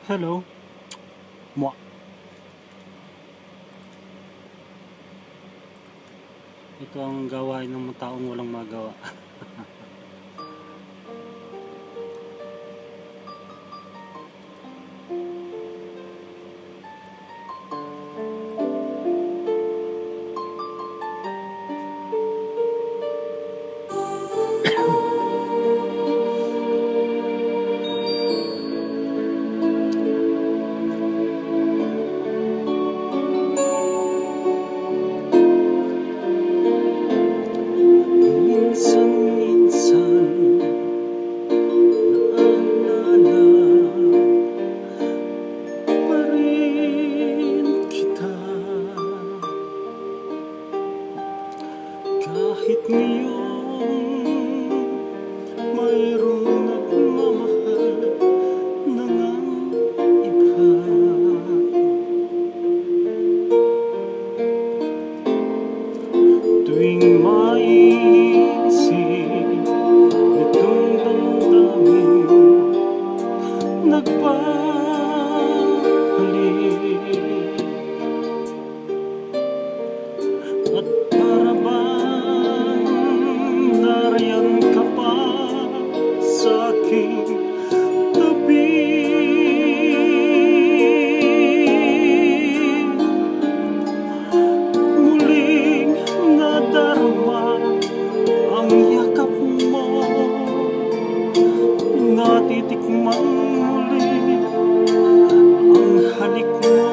Hello. Mwah. Ito ang gawain ng mga taong walang magawa. Minsan-minsan naalala pa rin kita, kahit ngayon mayroong nagmamahal na ngang iba. Tuwing maisip itong damdamin, nagbabalik at para bang nariyan ka pa sa aking tabi. Muling nadarama ang yakap mo, natitikman muli ang halik mo,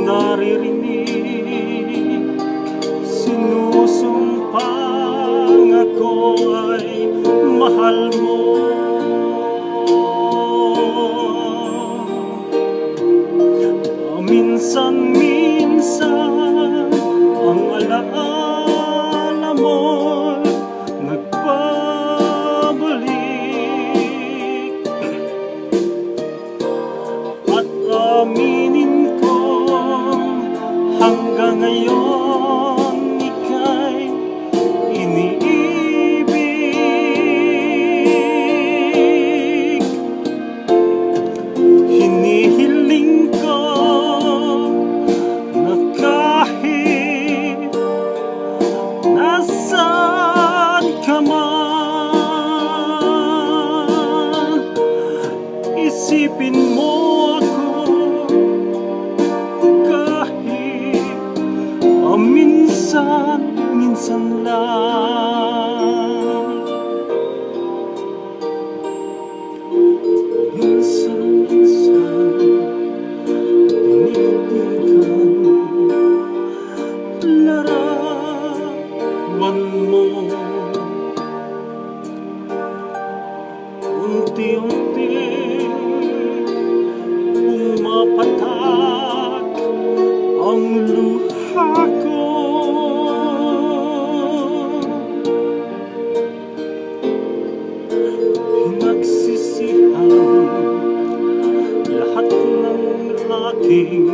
naririnig sinusumpang ako ay mahal mo. Minsan-minsan ang alaala mo'y nagbabalik, at aminin ko hanggang ngayon ika'y iniibig. Hinihiling ko na kahit nasaan ka man, isipin mo ako kahit minsan-minsan lang. Minsan-minsan tinitigan larawan mo, unti-unting pumapatak ang luha ko. Pinagsisihan lahat ng aking